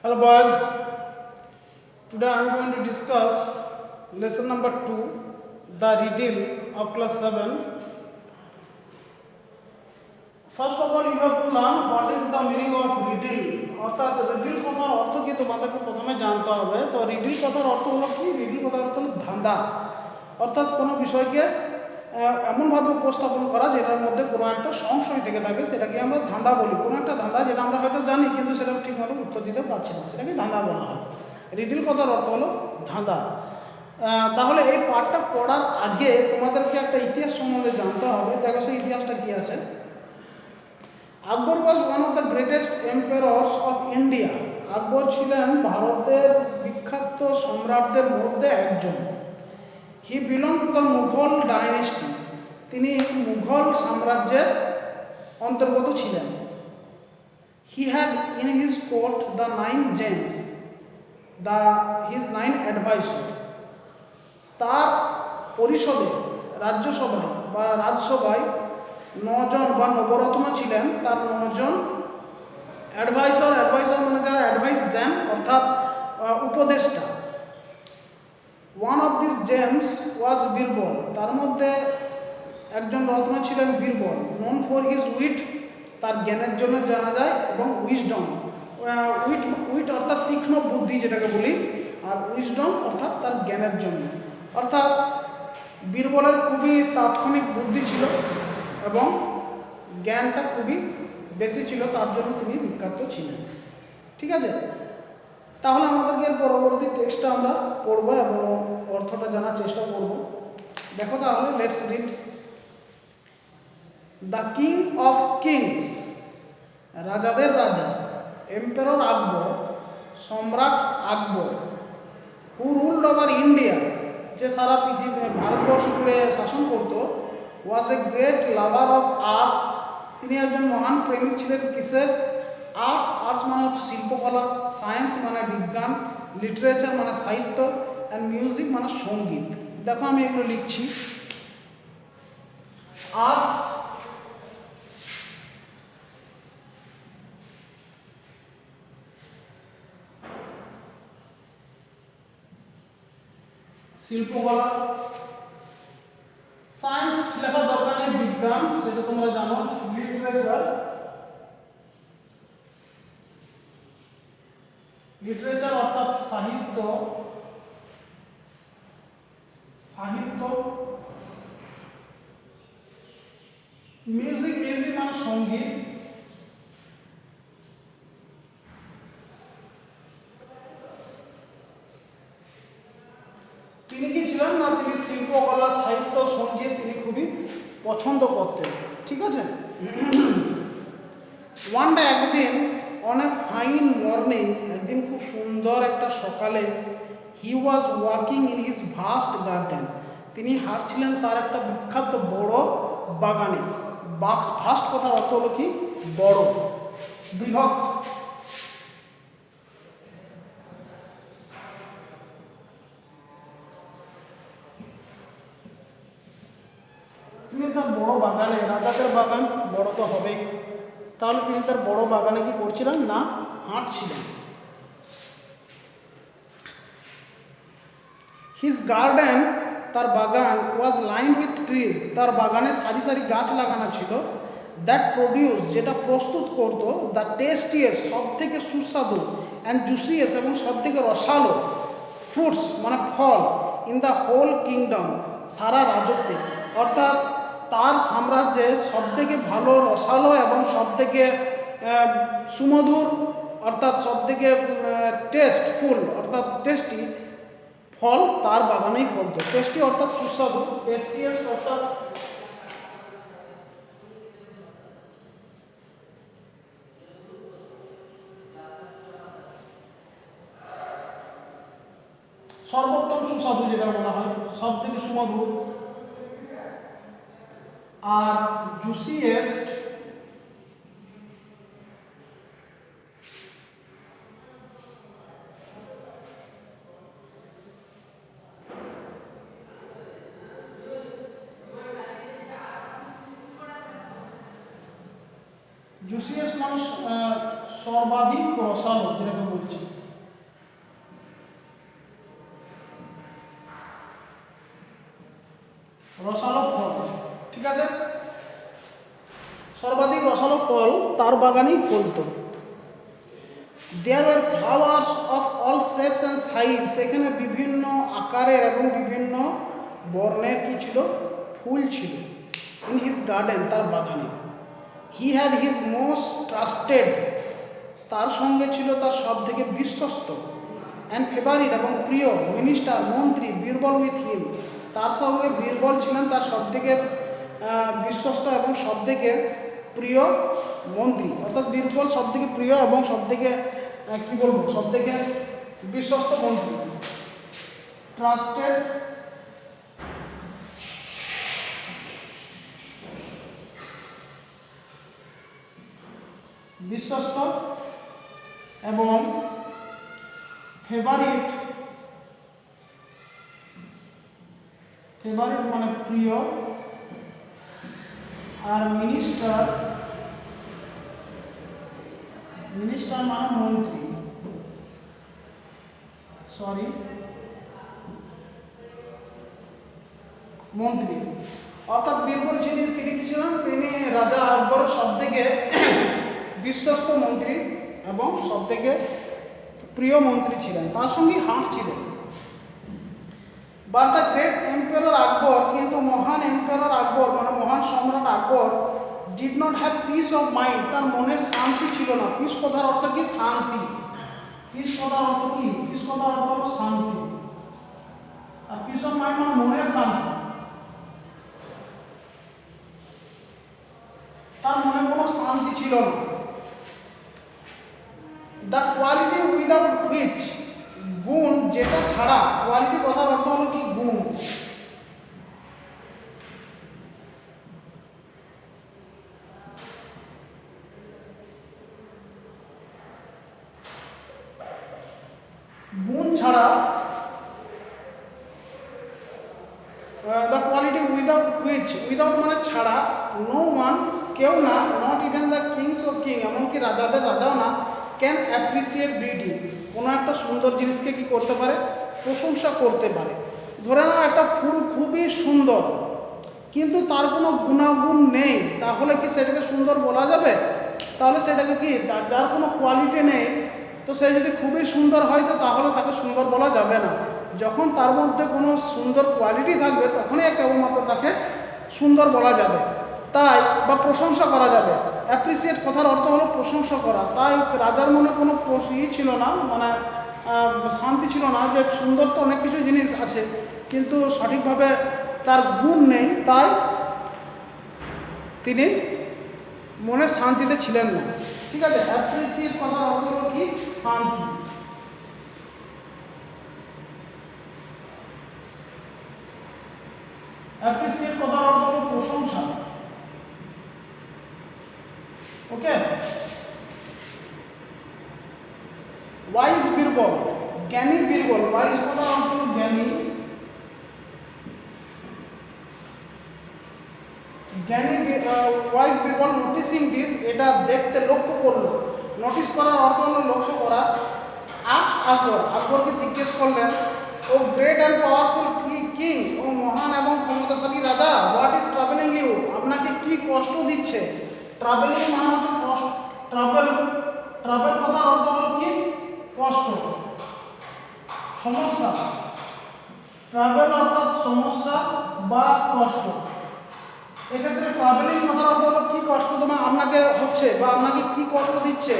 Hello boys, today I am going to discuss lesson number 2, the riddle of class 7. First of all, you have to learn what is the meaning of riddle. অর্থাৎ riddle কথার অর্থ কি তোমাদেরকে প্রথমে জানতে হবে। তো riddle কথার অর্থ হলো কি? রিডল কথার অর্থ হলো ধাঁধা, অর্থাৎ কোনো বিষয়কে এমনভাবে উপস্থাপন করা যেটার মধ্যে কোনো একটা সংশয় থেকে থাকে, সেটাকে আমরা ধাঁধা বলি। কোনো একটা ধাঁধা যেটা আমরা হয়তো জানি কিন্তু সেটা ঠিকমতো উত্তর দিতে পারছি না, সেটাকে ধাঁধা বলা হয়। রিডল কথার অর্থ হলো ধাঁধা। তাহলে এই পাঠটা পড়ার আগে তোমাদেরকে একটা ইতিহাস সম্বন্ধে জানতে হবে। দেখো সেই ইতিহাসটা কী আছে। Akbar was one of the greatest empires of India. Akbar ছিলেন ভারতের বিখ্যাত সম্রাটদের মধ্যে একজন। He belong to the Mughal dynasty. তিনি মুঘল সাম্রাজ্যের অন্তর্গত ছিলেন। He had in his court the 9 gems, his 9 advisor. তার পরিষদে রাজ্যসভায় বা রাজসভায় 9 জন বা নবরত্ন ছিলেন। তার 9 জন অ্যাডভাইসর মানে যারা অ্যাডভাইস দেন, অর্থাৎ উপদেষ্টা। One of this gems was Birbal. তার মধ্যে একজন রত্ন ছিলেন Birbal. Known for his wit, তার জ্ঞানের জন্য জানা যায়, এবং উইজডম। উইট অর্থাৎ তীক্ষ্ণ বুদ্ধি যেটাকে বলি, আর উইজডম অর্থাৎ তার জ্ঞানের জন্য। অর্থাৎ বীরবলের খুবই তাৎক্ষণিক বুদ্ধি ছিল এবং জ্ঞানটা খুবই বেশি ছিল, তার জন্য তিনি বিখ্যাত ছিলেন। ঠিক আছে, তাহলে আমাদেরকে এর পরবর্তী টেক্সটটা আমরা পড়বো এবং অর্থটা জানার চেষ্টা করব। দেখো তাহলে, let's read. The king of kings, রাজাদের রাজা, এম্পায়ার আকবর, সম্রাট Akbar, who ruled over India, যে সারা পৃথিবী ভারতবর্ষ জুড়ে শাসন করত, was a great lover of arts. তিনি একজন মহান প্রেমিক ছিলেন কিসের? আর্টস মানে হচ্ছে শিল্পকলা, সায়েন্স মানে বিজ্ঞান, লিটারেচার মানে সাহিত্য, অ্যান্ড মিউজিক মানে সঙ্গীত। দেখো আমি এগুলো লিখছি। আর্টস, শিল্পকলা, সায়েন্স লেখা দরকার নেই, বিজ্ঞান সেটা তোমরা জানো, লিটারেচার অর্থাৎ সাহিত্য, মিউজিক মানে সঙ্গীত, তিনি কি ছিলেন না, তিনি শিল্পকলা, সাহিত্য, সঙ্গীত তিনি খুবই পছন্দ করতেন। ঠিক আছে। ওয়ান ডে, একদিন, অন এ ফাইন মর্নিং, একদিন খুব সুন্দর একটা সকালে, he was walking in his vast garden, তিনি হাঁটছিলেন তার একটা বিখ্যাত বড় বাগানে। ভাস্ট কথার অর্থ হলো কি? বড়, বৃহৎ। তিনি তার বড় বাগানে, রাজাদের বাগান বড় তো হবেই, তাহলে তিনি তার বড় বাগানে কি করছিলেন না, হাঁটছিলেন। হিজ গার্ডেন, তার বাগান, ওয়াজ লাইন্ড উইথ ট্রিজ, তার বাগানে সারি সারি গাছ লাগানো ছিল। দ্যাট প্রডিউস, যেটা প্রস্তুত করত, দ্য টেস্টিয়েস্ট, সব থেকে সুস্বাদু, অ্যান্ড জুসিয়েস্ট, এবং সব থেকে রসালো, ফ্রুটস মানে ফল, ইন দ্য হোল কিংডম, সারা রাজত্বে। অর্থাৎ তার সাম্রাজ্যে সবথেকে ভালো, রসালো এবং সবথেকে সুমধুর, অর্থাৎ সবথেকে টেস্টফুল অর্থাৎ টেস্টি ফল তার বাগানেই ফলত। টেস্টি অর্থাৎ সুস্বাদু, টেস্টিয়েস্ট অর্থাৎ সর্বোত্তম সুস্বাদু যেটা বলা হয়, সব থেকে সুমধুর। আর জুসিয়েস্ট মানে সর্বাধিক রসালো যেটাকে বলছি। রসালো ফল, ঠিক আছে, সর্বাধিক রসালো ফল তার বাগানেই ফলতো। There were flowers of all shapes and size, সেখানে বিভিন্ন আকারের এবং বিভিন্ন বর্ণের কি ছিল, ফুল ছিল। ইন হিজ গার্ডেন, তার বাগানে। He had his most trusted, তার সঙ্গে ছিল তার সব থেকে বিশ্বস্ত, অ্যান্ড ফেভারিট এবং প্রিয় মিনিস্টার, মন্ত্রী, বীরবল উইথ হিম, তার সঙ্গে বীরবল ছিলেন তার সবথেকে বিশ্বস্ত এবং সবথেকে প্রিয় মন্ত্রী, অর্থাৎ বীরবল সবথেকে প্রিয় এবং সবথেকে কী বলবো, সবথেকে বিশ্বস্ত মন্ত্রী। ট্রাস্টেড বিশ্বস্ত এবং ফেভারিট, ফেভারিট মানে প্রিয়, আর মিনিস্টার, মিনিস্টার মানে মন্ত্রী, সরি মন্ত্রী, অর্থাৎ বীরবল তিনি কি ছিলেন, তিনি রাজা আকবরের সবথেকে বিশ্বস্ত মন্ত্রী এবং সবথেকে প্রিয় মন্ত্রী ছিলেন, তার সঙ্গেই হাঁটছিলেন। But the great empire Akbar, কিন্তু মহান এম্পায়ার আকবর মানে মহান সম্রাট Akbar did not have peace of mind, তার মনে শান্তি ছিল না। পিস কথার অর্থ কি, শান্তি। পিস কথার অর্থ কি, পিস কথার অর্থ হলো শান্তি, আর পিস অফ মাইন্ড মানে মনের শান্তি। তার মনে কোনো শান্তি ছিল না। দ্য কোয়ালিটি উইদাউট হুইচ, গুণ যেটা ছাড়া, কোয়ালিটি কথার অর্থ হলো কি, গুণ। গুণ ছাড়া, the quality without which, without মানে ছাড়া, নো ওয়ান কেউ না, not even the kings of king, এমনকি রাজাদের রাজাও না, ক্যান অ্যাপ্রিসিয়েট বিউটি, কোনো একটা সুন্দর জিনিসকে কি করতে পারে, প্রশংসা করতে পারে। ধরে নাও একটা ফুল খুবই সুন্দর কিন্তু তার কোনো গুণাগুণ নেই, তাহলে কি সেটাকে সুন্দর বলা যাবে? তাহলে সেটাকে কি, যার কোনো কোয়ালিটি নেই, তো সে যদি খুবই সুন্দর হয় তো তাহলে তাকে সুন্দর বলা যাবে না। যখন তার মধ্যে কোনো সুন্দর কোয়ালিটি থাকবে তখনই কেবলমাত্র তাকে সুন্দর বলা যাবে, তাই বা প্রশংসা করা যাবে। অ্যাপ্রিসিয়েট কথার অর্থ হলো প্রশংসা করা। তাই রাজার মনে কোনো ছিল না, মানে শান্তি ছিল না, যে সুন্দর তো অনেক কিছু জিনিস আছে কিন্তু সঠিকভাবে তার গুণ নেই, তাই তিনি মনে শান্তিতে ছিলেন না। ঠিক আছে, অ্যাপ্রিসিয়েট কথার অর্থ হলো কি, শান্তি। অ্যাপ্রিসিয়েট কথার অর্থ হলো প্রশংসা। ওকে, ওয়াইজ বীরবল, জ্ঞানী বীরবল, ওয়াইজ কথার অর্থ হলো জ্ঞানী, জ্ঞানী ওয়াইজ বীরবল নোটিসিং দিস, এটা দেখতে লক্ষ্য করলো। নোটিস করার অর্থ হলো লক্ষ্য করা। আজ আকবর, আকবরকে জিজ্ঞেস করলেন, ও গ্রেট অ্যান্ড পাওয়ারফুল কিং, ও মহান এবং ক্ষমতাশালী রাজা, হোয়াট ইজ ট্রাভেলিং ইউ, আপনাকে কি কষ্ট দিচ্ছে? ট্রাভেলিং মানে হচ্ছে কষ্ট, ট্রাভেল, ট্রাভেল কথার অর্থ হলো কি, কষ্ট, সমস্যা। ট্রাভেল অর্থাৎ সমস্যা বা কষ্ট। এক্ষেত্রে ট্রাভেলিং কথার অর্থ হলো কি কষ্ট তোমার আপনাকে হচ্ছে বা আপনাকে কি কষ্ট দিচ্ছে।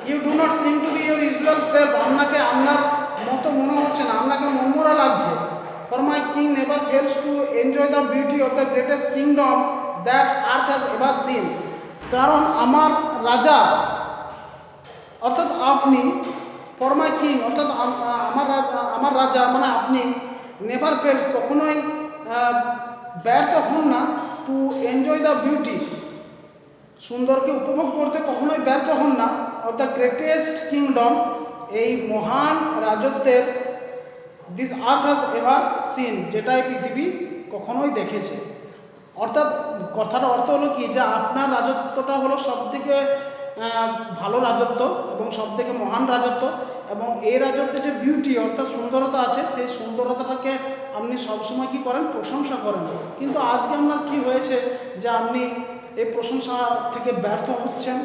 You do not seem to be your usual self, আপনাকে আপনার মতো মনে হচ্ছে না, আপনাকে মনমরা লাগছে। For my king never fails to enjoy the beauty of the greatest kingdom that earth has ever seen, কারণ আমার রাজা অর্থাৎ আপনি, ফর মাই কিং অর্থাৎ আমার রাজা মানে আপনি, নেভার ফেলস কখনোই ব্যর্থ হন না, টু এনজয় দ্য বিউটি সুন্দরকে উপভোগ করতে কখনোই ব্যর্থ হন না, অফ দ্য গ্রেটেস্ট কিংডম এই মহান রাজত্বের, this earth has ever scene যেটাই পৃথিবী কখনোই দেখেছে। অর্থাৎ কথার অর্থ হলো কি, যে আপনার রাজত্বটা হলো সবথেকে ভালো রাজত্ব এবং সবথেকে মহান রাজত্ব, এবং এই রাজত্বে যে বিউটি অর্থাৎ সুন্দরতা আছে সেই সুন্দরতাটাকে আপনি সবসময় কী করেন, প্রশংসা করেন। কিন্তু আজকে আপনার কি হয়েছে যে আপনি এই প্রশংসা থেকে ব্যর্থ হচ্ছেন।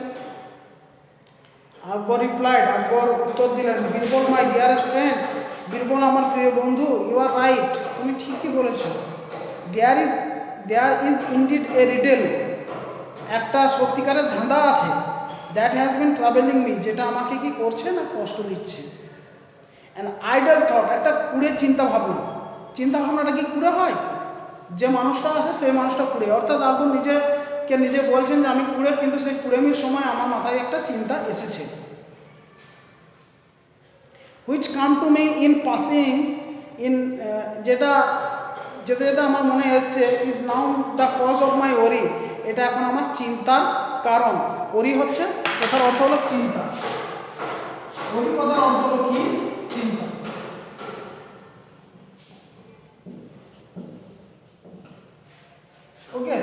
আকবর রিপ্লাইড, আকবর উত্তর দিলেন, Birbal my dearest friend, Birbal আমার প্রিয় বন্ধু, ইউ আর রাইট, তুমি ঠিকই বলেছ। There is indeed a riddle, একটা সত্যিকারের ধাঁধা আছে, that has been travelling me, যেটা আমাকে কি করছে না, কষ্ট দিচ্ছে। অ্যান আইডল থট, একটা কুড়ে চিন্তাভাবনা। চিন্তাভাবনাটা কি কুড়ে হয়? যে মানুষটা আছে সেই মানুষটা কুড়ে, অর্থাৎ আপনি নিজে বলছেন যে আমি কুড়ে, কিন্তু সেই কুড়েমির সময় আমার মাথায় একটা চিন্তা এসেছে। Which come to me in passing, যেটা যেতে যেতে আমার মনে এসছে, is now the cause of my worry, এটা এখন আমার চিন্তার কারণ। ওরি হচ্ছে কথার অর্থ হলো চিন্তা, ওরি কথার অর্থ হলো কি, চিন্তা। Okay,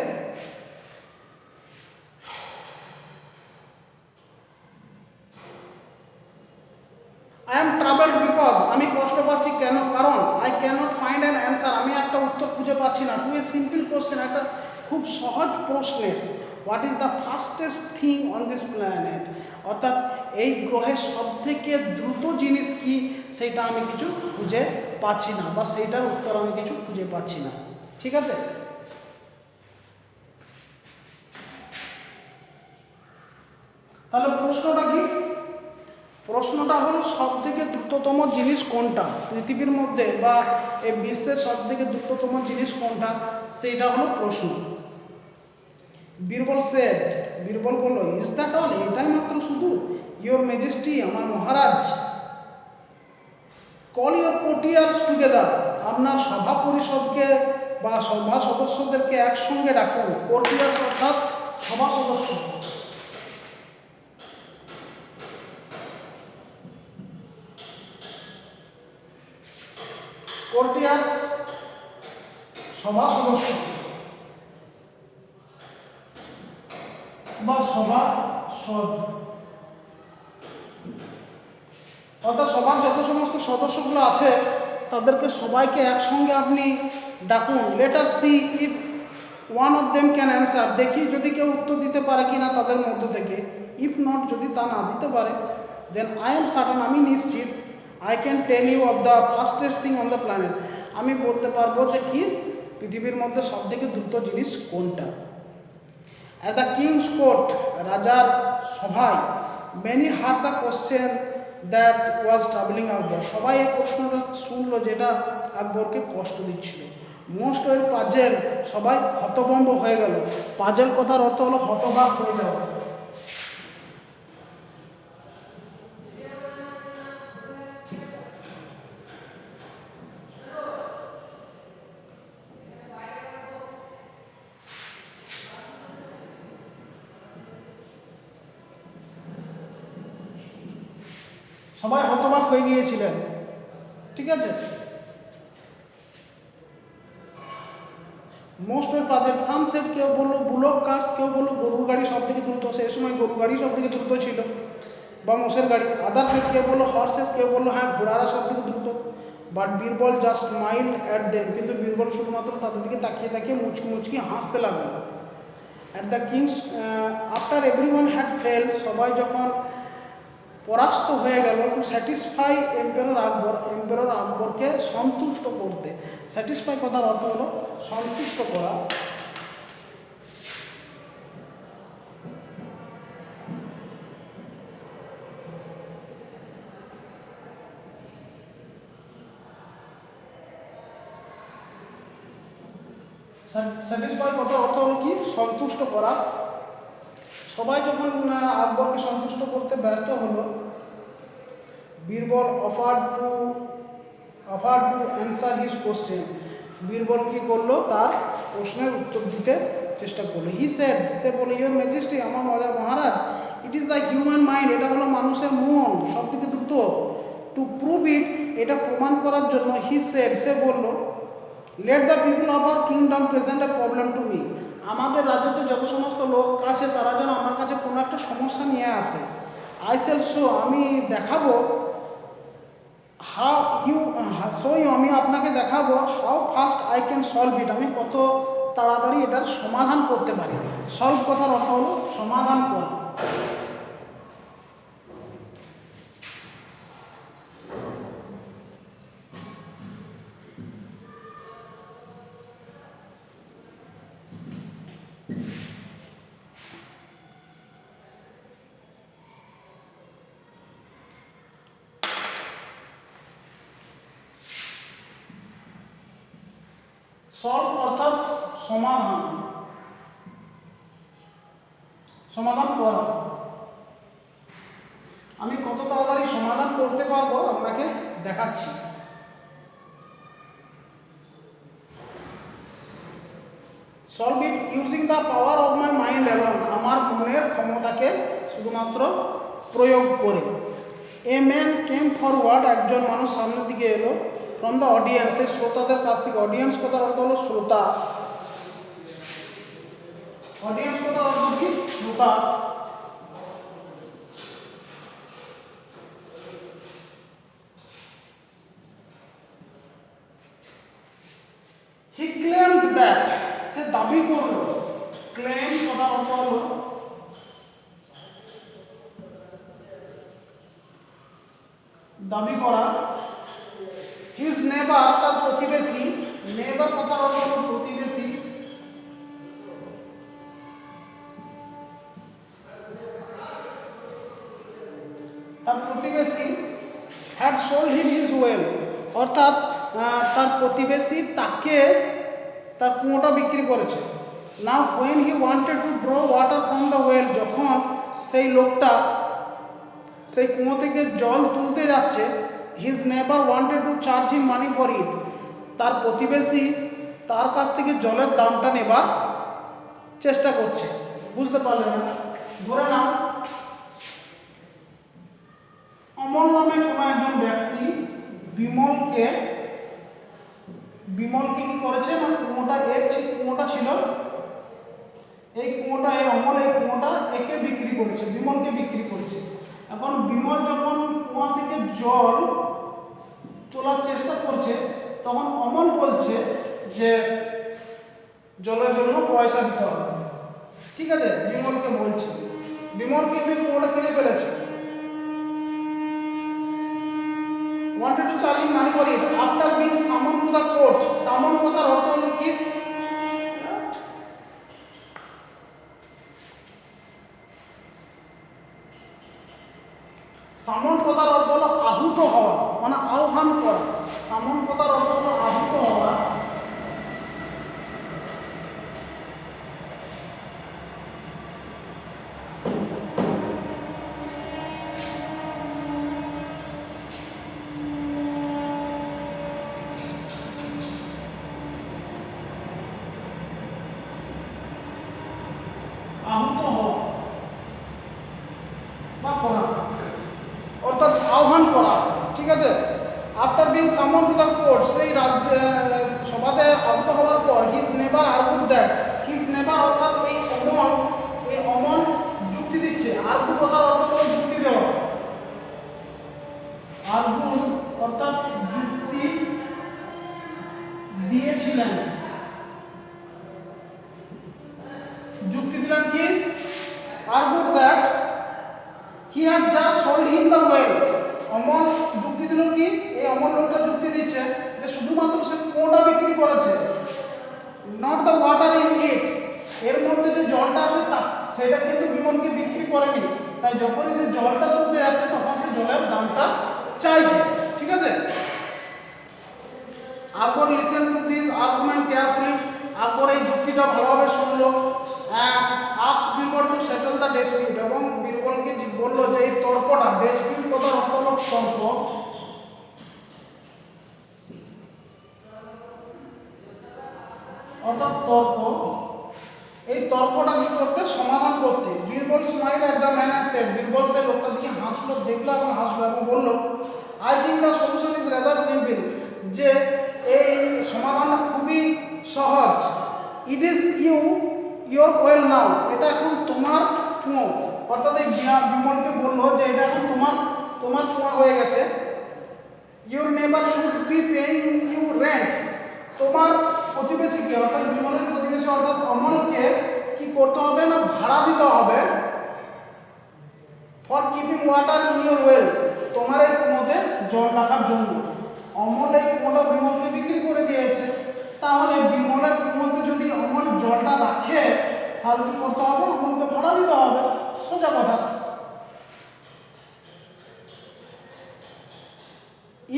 I am travelled because, আমি কষ্ট পাচ্ছি কেন, কারণ I cannot find an answer, আমি একটা উত্তর খুঁজে পাচ্ছি না, টু এ সিম্পল কোশ্চেন, একটা খুব সহজ প্রশ্নের, what is the fastest thing on this planet, অর্থাৎ এই গ্রহের সবথেকে দ্রুত জিনিস কি সেইটা আমি কিছু খুঁজে পাচ্ছি না, বা সেইটার উত্তর আমি কিছু খুঁজে পাচ্ছি না। ঠিক আছে, তাহলে প্রশ্নটা কি? প্রশ্নটা হলো সবথেকে দ্রুততম জিনিস কোনটা পৃথিবীর মধ্যে, বা এই বিশ্বের সবথেকে দ্রুততম জিনিস কোনটা, সেইটা হলো প্রশ্ন। বীরবল সেড, বীরবল বলল, ইজ দ্যাট অল, এটাই মাত্র শুধু, ইয়োর ম্যাজেস্টি, আমার মহারাজ, কল ইয়োর কোর্টিয়ার্স টুগেদার, আপনার সভা পরিষদকে বা সভা সদস্যদেরকে একসঙ্গে ডাকুন। কোর্টিয়ার্স অর্থাৎ সভা সদস্য। কোর্টিয়ার্স সভা সদস্য বা সভাসদ, অর্থাৎ সভার যত সমস্ত সদস্যগুলো আছে তাদেরকে সবাইকে একসঙ্গে আপনি ডাকুন। Let us see if one of them can answer, দেখি যদি কেউ উত্তর দিতে পারে কি না তাদের মধ্য থেকে। ইফ নট, যদি তা না দিতে পারে, দেন আই এম সার্টেন, আমি নিশ্চিত, I can tell you of the fastest thing on the planet, আমি বলতে পারবো যে কি পৃথিবীর মধ্যে সবথেকে দ্রুত জিনিস কোনটা। অ্যাট দ্য কিংস কোর্ট, রাজার সভায়, many heard the question that was troubling Akbar, সবাই এই প্রশ্নটা শুনলো যেটা আকবরকে কষ্ট দিচ্ছিল। মোস্ট ওয়েল পাজেল, সবাই হতভম্ব হয়ে গেল। পাজেল কথার অর্থ হলো হতবাক হয়ে যাওয়া। সবাই হতবাক হয়ে গিয়েছিলেন। ঠিক আছে, মোস্ট ওয়েল পাজেল, সানসেট, কেউ বললো বুলক কার্স, কেউ বললো গরুর গাড়ি সব থেকে দ্রুত, সেই সময় গরুর গাড়ি সব থেকে দ্রুত ছিল, বা মোষের গাড়ি। আদার সেট, কেউ বললো হর্সেস, কেউ বললো হ্যাঁ ঘোড়ারা সব থেকে দ্রুত। But Birbal just smiled at them, কিন্তু বীরবল শুধুমাত্র তাদের দিকে তাকিয়ে তাকিয়ে মুচকি মুচকি হাসতে লাগলো। At the king's, after everyone had fail, সবাই যখন পরাস্ত হয়ে গেল, to satisfy emperor Akbar, emperor আকবরকে সন্তুষ্ট করতে। স্যাটিসফাই কথার অর্থ হলো সন্তুষ্ট করা। স্যাটিসফাই কথার অর্থ হলো কি, সন্তুষ্ট করা। সবাই যখন আকবরকে সন্তুষ্ট করতে ব্যর্থ হলো, Birbal offer to answer his question, Birbal কী করলো, তার প্রশ্নের উত্তর দিতে চেষ্টা করলো। হি সেড, সে বলে, ইয়োর ম্যাজেস্টি, আমার মহারাজ, it is the human mind, এটা হলো মানুষের মন সব থেকে দ্রুত। টু প্রুভ ইট, এটা প্রমাণ করার জন্য, হি সেড, সে বলল, let the people of our kingdom present A problem to me, আমাদের রাজ্যতে যত সমস্ত লোক আছে তারা যেন আমার কাছে কোনো একটা সমস্যা নিয়ে আসে। আই সেল শো, আমি দেখাবো, হাউ ইউ শো ইউ, আমি আপনাকে দেখাবো how fast I can solve it, আমি কত তাড়াতাড়ি এটার সমাধান করতে পারি। সলভ কথার অর্থ হলো সমাধান করা। সলভ অর্থাৎ সমাধান, সমাধান করা। আমি কত তাড়াতাড়ি সমাধান করতে পারবো আপনাকে দেখাচ্ছি। Solve it using the power of my mind alone, আমার মনের ক্ষমতাকে শুধুমাত্র প্রয়োগ করে। এ ম্যান কেম ফরওয়ার্ড, একজন মানুষ সামনের দিকে এলো। ফ্রম দ্য অডিয়েন্স, এই শ্রোতাদের কাছ থেকে। অডিয়েন্স কথার অর্থ হলো শ্রোতা। অডিয়েন্স কথার অর্থ কি? শ্রোতা। হি ক্লেমড দ্যাট, সে দাবি করলো। ক্লেম কথার অর্থ হলো দাবি করা। হিজ নেবার, তার প্রতিবেশী। নেবার কথার অর্থ হলো প্রতিবেশী। তার প্রতিবেশী had sold him his well, অর্থাৎ তার প্রতিবেশী তাকে তার কুয়োটা বিক্রি করেছে। Now when he wanted to draw water from the well, যখন সেই লোকটা সেই কুয়ো থেকে জল তুলতে যাচ্ছে, হিজ নেবার wanted to charge him money for it, তার প্রতিবেশী তার কাছ থেকে জলের দামটা নেবার চেষ্টা করছে। বুঝতে পারলেন না? ধরে নাও অমল নামে কোনো একজন ব্যক্তি বিমলকে কি করেছে না, কুয়োটা ছিল, এই কুয়োটা, এই অমল এই কুয়োটা একে বিক্রি করেছে, বিমলকে বিক্রি করেছে। এখন বিমল যখন কুয়া থেকে জল তোলার চেষ্টা করছে, তখন অমল বলছে যে জলের জন্য পয়সা দিতে হবে। ঠিক আছে, বিমলকে বলছে। বিমল কিন্তু কুয়োটা কিনে ফেলেছে। wanted to charge him money for it after being summoned to the court. Summon কথার অর্থ হলো কি? সামন কথার অর্থ হলো আহুত হওয়া, মানে আহ্বান করা। সামন কথার অর্থ হলো আহুত হওয়া। আহুত হওয়া বা করা, অর্থাৎ আহ্বান করা। ঠিক আছে, আফটার বিং সামন টু দ্য কোর্ট, সেই রাজ্য সভাতে আহুত হওয়ার পর, হিজ নেবার আর্গুড দ্যাট, হিজ নেবার অর্থাৎ এই অমল যুক্তি দিচ্ছে। আর্গু কথার অর্থ হলো যুক্তি দেওয়া। আর্গু অর্থাৎ যুক্তি দিয়েছিলেন। যুক্তি দিলেন কি? Argued that he had just sold him the well. Amal যুক্তি দিল কি? এই অমল লোকটা যুক্তি দিচ্ছে যে শুধুমাত্র সে কুয়োটা বিক্রি করেছে, not the water in it, এর মধ্যে যে জলটা আছে সেটা কিন্তু বিমলকে বিক্রি করেনি। তাই যখনই সে জলটা তুলতে যাচ্ছে তখন সে জলের দামটা চাইছে। ঠিক আছে, Akbar listen to this argument carefully, Akbar এই যুক্তিটা ভালোভাবে শুনলো। Ask Birbal to settle the dispute, এবং বীরবলকে বললো যে এই তর্কটা, ডিসপিউট কথার অর্থ হলো তর্ক, অর্থাৎ তর্ক, এই তর্কটা কি করতে? সমাধান করতে। Birbal smile at the man and said, Birbal সেই লোকটা দিকে হাসলো, দেখলো এবং হাসলো এবং বললো, I think the solution is rather simple, যে এই সমাধানটা খুবই সহজ। It is you your well now, এটা এখন তোমার কুয়ো। অর্থাৎ এই বিমলকে বললো যে এটা এখন তোমার কুয়ো হয়ে গেছে। Your neighbour should be paying you rent, তোমার প্রতিবেশীকে অর্থাৎ বিমলের প্রতিবেশী অর্থাৎ অমলকে কি করতে হবে না ভাড়া দিতে হবে for keeping water in your well, তোমার এই কুয়োতে জল রাখার জন্য। অমল এই কুয়োটা বিমলকে বিক্রি করে দিয়েছে, তাহলে বিমলের কুয়োতে যদি অমল জলটা রাখে তাহলে কি করতে হবে, অমলকে ভাড়া দিতে হবে, সোজা কথা।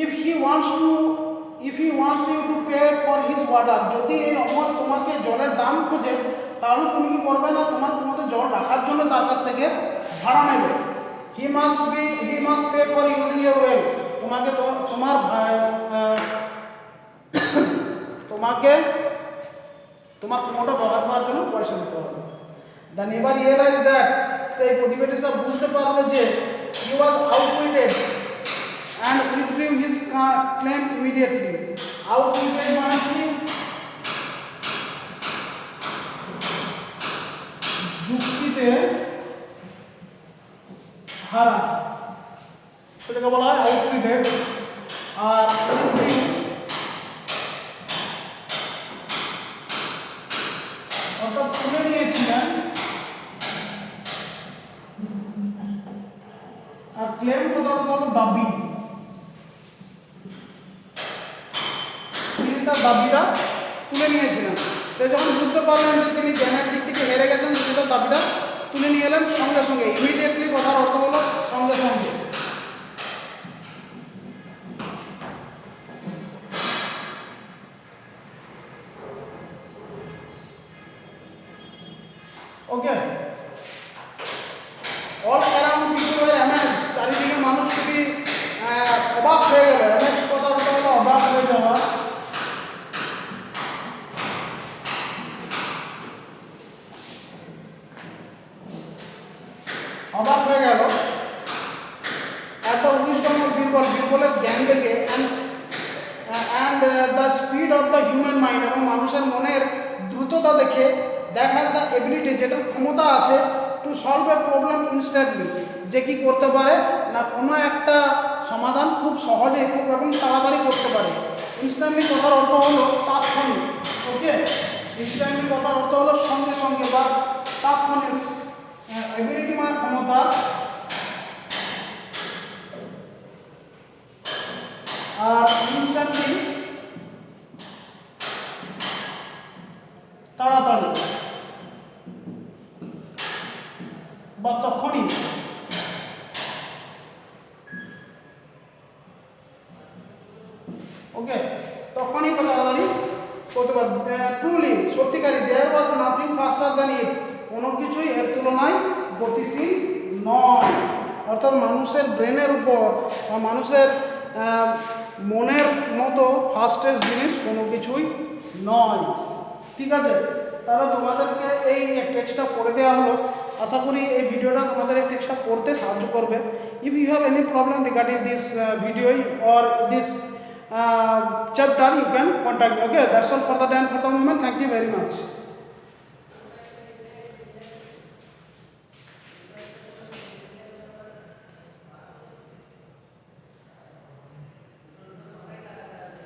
if he wants you to pay for his water, যদি এই অমল তোমাকে জলের দাম খোঁজে তাহলে তুমি কি করবে না তোমার কুয়োতে জল রাখার জন্য তার কাছ থেকে ভাড়া নেবে। he must pay for using your well, তোমাকে তোমার কুয়োটা ব্যবহার করার জন্য পয়সা দিতে হবে। দ্য নেবার রিয়েলাইজ দ্যাট, সেই প্রতিবেশী সব বুঝতে পারলো যে he was outwitted and withdrew his claim immediately. Outwitted মানে কি, যুক্তিতে হারা, সেটাকে বলা হয় outwitted। আর withdrew অর্থাৎ তুলে নিয়েছিলেন, আর ক্লেম কথাটা হলো দাবি, তিনি তার দাবিটা তুলে নিয়েছিলেন। সে যখন বুঝতে পারলেন যে তিনি জ্ঞানের দিক থেকে হেরে গেছেন, তিনি তার দাবিটা তুলে নিয়ে এলেন সঙ্গে সঙ্গে। ইমিডিয়েটলি কথার অর্থ হলো সঙ্গে সঙ্গে। Okay, all around people were amazed, চারিদিকে মানুষ খুবই অবাক হয়ে গেল। অ্যামেজড কথাটা হলো অবাক হয়ে যাওয়া। অবাক হয়ে গেল এত উইজডম অফ বিরবলের জ্ঞান থেকে and the speed of the human mind, এবং মানুষের মনের দ্রুততা দেখে, দ্যাট হ্যাজ দ্য এবিলিটি, যেটার ক্ষমতা আছে to solve a problem instantly, যে কি করতে পারে না কোনো একটা সমাধান খুব সহজে খুব এবং তাড়াতাড়ি করতে পারে। ইনস্ট্যান্টলি কথার অর্থ হলো তাৎক্ষণিক। ওকে, ইনস্ট্যান্টলি কথার অর্থ হলো সঙ্গে সঙ্গে বা তাৎক্ষণিক। এবিলিটি মানে ক্ষমতা, আর ইনস্ট্যান্টলি তাড়াতাড়ি বা তখনই। ওকে, তখনই তাড়াতাড়ি করতে পারবে। ট্রুলি, সত্যিকারী, there was nothing faster than it, কোনো কিছুই এর তুলনায় গতিশীল নয়। অর্থাৎ মানুষের ব্রেনের উপর বা মানুষের মনের মতো ফাস্টেস্ট জিনিস কোনো কিছুই নয়। ঠিক আছে, তাহলে তোমাদেরকে এই টেক্সটটা পড়ে দেওয়া হলো। আশা করি এই ভিডিওটা তোমাদের এই টেক্সটটা পড়তে সাহায্য করবে। If you have any problem regarding this video or this chapter, you can contact me. Okay, that's all for the time, for the moment. Thank you very much.